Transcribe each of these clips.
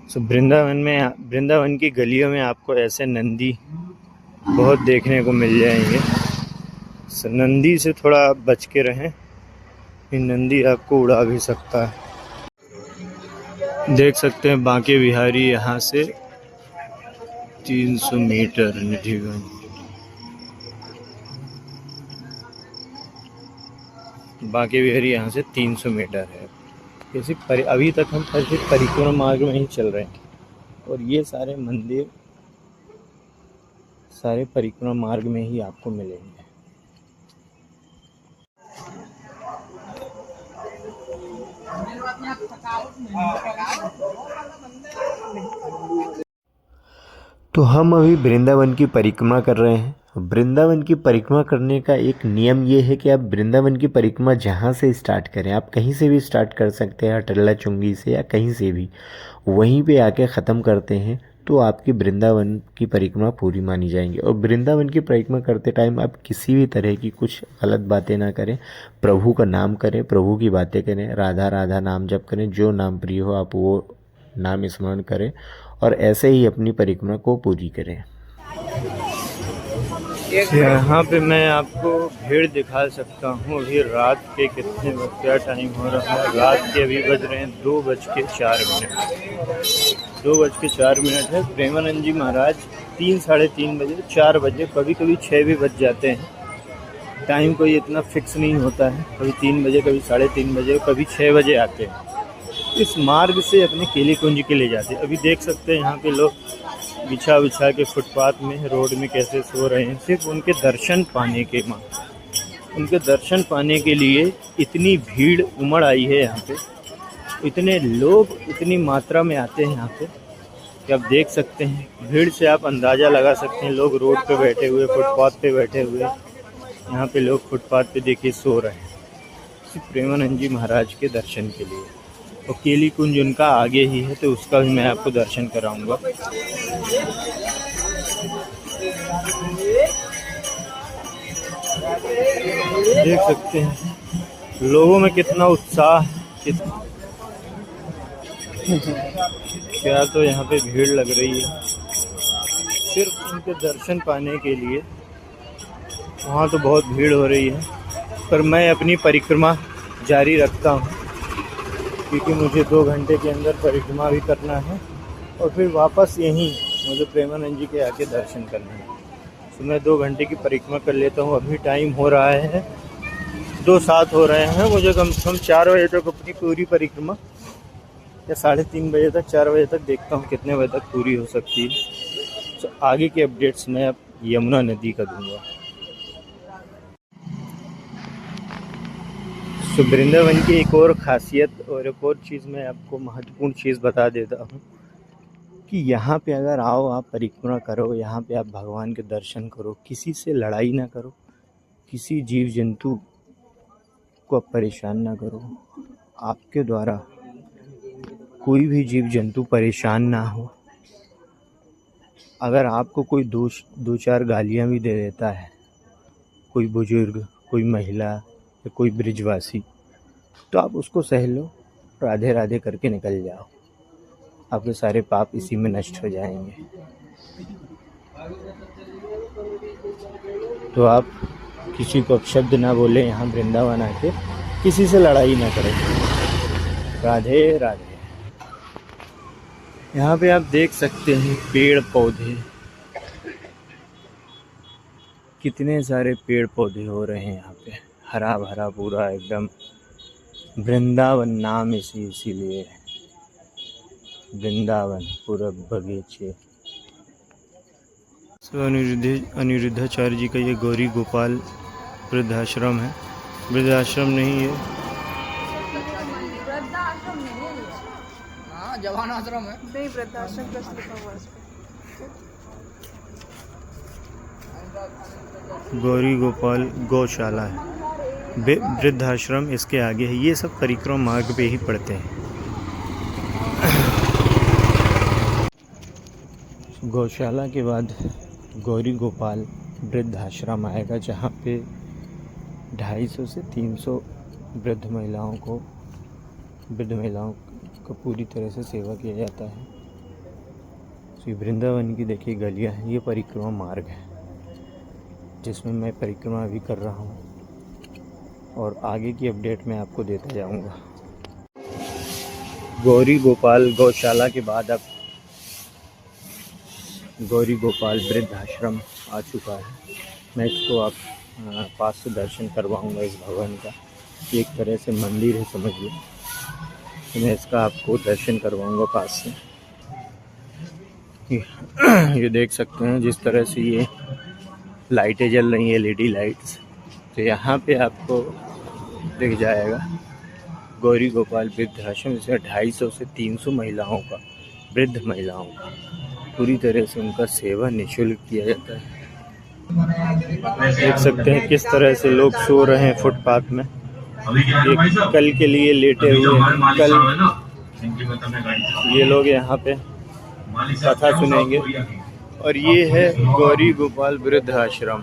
वृंदावन की गलियों में आपको ऐसे नंदी बहुत देखने को मिल जाएंगे। नंदी से थोड़ा आप बच के रहें, ये नंदी आपको उड़ा भी सकता है। देख सकते हैं बांके बिहारी यहाँ से 300 मीटर निधिगंज। बांके बिहारी यहाँ से 300 मीटर है। अभी तक हम सिर्फ परिक्रमा मार्ग में ही चल रहे हैं और ये सारे मंदिर सारे परिक्रमा मार्ग में ही आपको मिलेंगे। तो हम अभी वृंदावन की परिक्रमा कर रहे हैं। वृंदावन की परिक्रमा करने का एक नियम ये है कि आप वृंदावन की परिक्रमा जहाँ से स्टार्ट करें, आप कहीं से भी स्टार्ट कर सकते हैं, अटल्ला चुंगी से या कहीं से भी, वहीं पे आके ख़त्म करते हैं तो आपकी वृंदावन की परिक्रमा पूरी मानी जाएंगी। और वृंदावन की परिक्रमा करते टाइम आप किसी भी तरह की कुछ गलत बातें ना करें, प्रभु का नाम करें, प्रभु की बातें करें, राधा राधा नाम जप करें, जो नाम प्रिय हो आप वो नाम स्मरण करें और ऐसे ही अपनी परिक्रमा को पूरी करें। यहाँ पे मैं आपको भीड़ दिखा सकता हूँ। अभी रात के क्या टाइम हो रहा है? रात के अभी बज रहे हैं 2:04। 2:04 है। प्रेमानंद जी महाराज 3 साढ़े 3 बजे, 4 बजे, कभी कभी 6 भी बज जाते हैं। टाइम कोई इतना फिक्स नहीं होता है, कभी 3 बजे, कभी 3:30 बजे, कभी 6 बजे आते हैं। इस मार्ग से अपने केली कुंज के ले जाते हैं। अभी देख सकते हैं यहाँ पे लोग बिछा के फुटपाथ में, रोड में कैसे सो रहे हैं, सिर्फ उनके दर्शन पाने के लिए इतनी भीड़ उमड़ आई है यहाँ पे। इतने लोग इतनी मात्रा में आते हैं यहाँ पे कि आप देख सकते हैं। भीड़ से आप अंदाज़ा लगा सकते हैं। लोग रोड पे बैठे हुए, फुटपाथ पे बैठे हुए, यहाँ पे लोग फुटपाथ पे देखिए सो रहे हैं, सिर्फ प्रेमानंद जी महाराज के दर्शन के लिए। और केली कुंज उनका आगे ही है, तो उसका भी मैं आपको दर्शन कराऊंगा। देख सकते हैं लोगों में कितना उत्साह, क्या तो यहाँ पे भीड़ लग रही है सिर्फ उनके दर्शन पाने के लिए। वहाँ तो बहुत भीड़ हो रही है, पर मैं अपनी परिक्रमा जारी रखता हूँ क्योंकि मुझे 2 घंटे के अंदर परिक्रमा भी करना है और फिर वापस यहीं मुझे प्रेमानंद जी के आके दर्शन करना है। तो मैं 2 घंटे की परिक्रमा कर लेता हूँ। अभी टाइम हो रहा है 2:07 हो रहे हैं। मुझे कम से कम 4 बजे तक अपनी पूरी परिक्रमा, या 3:30 बजे तक, 4 बजे तक देखता हूँ कितने बजे तक पूरी हो सकती है। तो आगे के अपडेट्स मैं अब यमुना नदी का दूंगा। तो वृंदावन की एक और ख़ासियत और एक और चीज़ मैं आपको महत्वपूर्ण चीज़ बता देता हूँ कि यहाँ पे अगर आओ, आप परिक्रमा करो, यहाँ पे आप भगवान के दर्शन करो, किसी से लड़ाई ना करो, किसी जीव जंतु को आप परेशान ना करो, आपके द्वारा कोई भी जीव जंतु परेशान ना हो। अगर आपको कोई 2-4 गालियाँ भी दे देता है, कोई बुजुर्ग, कोई महिला या कोई ब्रिजवासी, तो आप उसको सह लो, राधे राधे करके निकल जाओ। आपके सारे पाप इसी में नष्ट हो जाएंगे। तो आप किसी को अपशब्द ना बोले, यहाँ वृंदावन आके किसी से लड़ाई ना करें। राधे राधे। यहाँ पे आप देख सकते हैं पेड़ पौधे, कितने सारे पेड़ पौधे हो रहे हैं यहाँ पे, हरा भरा पूरा एकदम। वृंदावन नाम इसीलिए वृंदावन पूरा बगीचे। अनिरुद्धाचार्य जी का ये गौरी गोपाल वृद्धाश्रम है। वृद्धाश्रम नहीं है, जवान आश्रम है। नहीं, वृद्धाश्रम का लिखा हुआ है। गौरी गोपाल गौशाला है। वृद्धाश्रम इसके आगे है। ये सब परिक्रमा मार्ग पे ही पड़ते हैं। गौशाला के बाद गौरी गोपाल वृद्धाश्रम आएगा, जहाँ पे 250 से 300 वृद्ध महिलाओं को पूरी तरह से सेवा किया जाता है। तो वृंदावन की देखिए गलियां हैं, ये परिक्रमा मार्ग है जिसमें मैं परिक्रमा भी कर रहा हूँ और आगे की अपडेट मैं आपको देता जाऊँगा। गौरी गोपाल गौशाला के बाद अब गौरी गोपाल वृद्धाश्रम आ चुका है। मैं इसको आप पास से दर्शन करवाऊँगा। इस भवन का एक तरह से मंदिर है समझिए, तो मैं इसका आपको दर्शन करवाऊँगा पास से। ये देख सकते हैं जिस तरह से ये लाइटें जल रही हैं, LED लाइट्स, तो यहाँ पे आपको दिख जाएगा गौरी गोपाल वृद्धाश्रम। इसमें 250 से 300 महिलाओं का, वृद्ध महिलाओं का पूरी तरह से उनका सेवा निःशुल्क किया जाता है। देख सकते हैं किस तरह से लोग सो रहे हैं फुटपाथ में, एक कल के लिए लेटे हुए हैं। कल ये लोग यहाँ पे कथा सुनेंगे। और ये है गौरी गोपाल वृद्धाश्रम।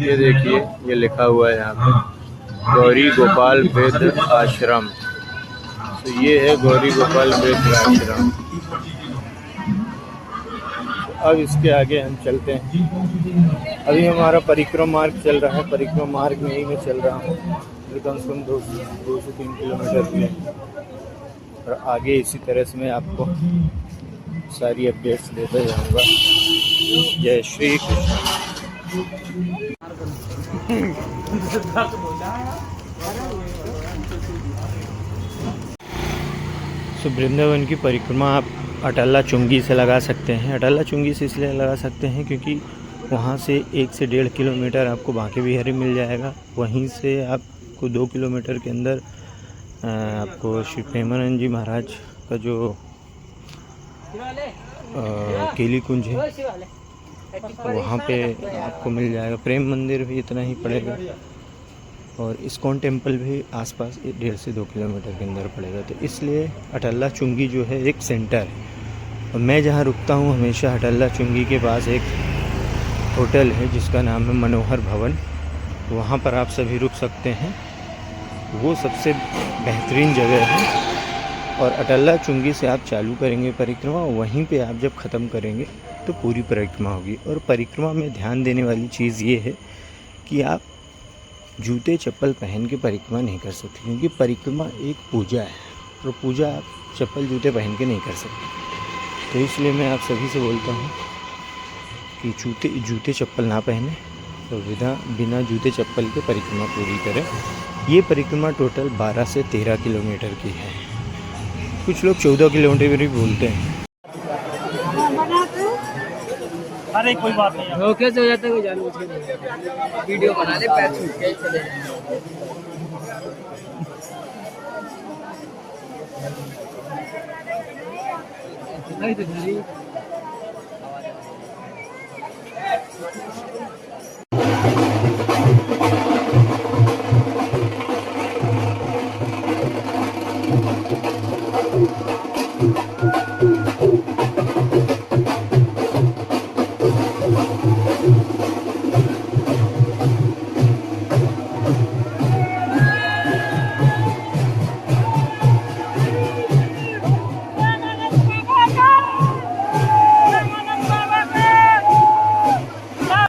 ये देखिए ये लिखा हुआ है यहाँ पे गौरी गोपाल वृद्ध आश्रम। तो ये है गौरी गोपाल वृद्ध आश्रम। अब इसके आगे हम चलते हैं। अभी हमारा परिक्रमा मार्ग चल रहा है, परिक्रमा मार्ग में ही मैं चल रहा हूँ, कम से कम 2 से 3 किलोमीटर में। और आगे इसी तरह से मैं आपको सारी अपडेट्स देता जाऊँगा। जय श्री कृष्ण। तो वृंदावन की परिक्रमा आप अटल्ला चुंगी से लगा सकते हैं। अटल्ला चुंगी से इसलिए लगा सकते हैं क्योंकि वहाँ से 1 से 1.5 किलोमीटर आपको बांके बिहारी मिल जाएगा। वहीं से आपको 2 किलोमीटर के अंदर आपको श्री प्रेमानंद जी महाराज का जो केली कुंज है वहाँ पे आपको मिल जाएगा। प्रेम मंदिर भी इतना ही पड़ेगा और इस्कॉन टेम्पल भी आसपास 1.5 से 2 किलोमीटर के अंदर पड़ेगा। तो इसलिए अटल्ला चुंगी जो है एक सेंटर है। और मैं जहाँ रुकता हूँ हमेशा अटल्ला चुंगी के पास एक होटल है जिसका नाम है मनोहर भवन। वहाँ पर आप सभी रुक सकते हैं, वो सबसे बेहतरीन जगह है। और अटल्ला चुंगी से आप चालू करेंगे परिक्रमा, वहीं पे आप जब ख़त्म करेंगे तो पूरी परिक्रमा होगी। और परिक्रमा में ध्यान देने वाली चीज़ ये है कि आप जूते चप्पल पहन के परिक्रमा नहीं कर सकते, क्योंकि परिक्रमा एक पूजा है और पूजा आप चप्पल जूते पहन के नहीं कर सकते। तो इसलिए मैं आप सभी से बोलता हूँ कि जूते चप्पल ना पहने तो बिना जूते चप्पल के परिक्रमा पूरी करें। ये परिक्रमा टोटल 12 से 13 किलोमीटर की है। कुछ लोग 14 किलोमीटर भी बोलते हैं। अरे कोई बात नहीं, ओके हो जाता है, कोई जानबूझ के नहीं। वीडियो बना ले, पैर छूट के चले जाएंगे।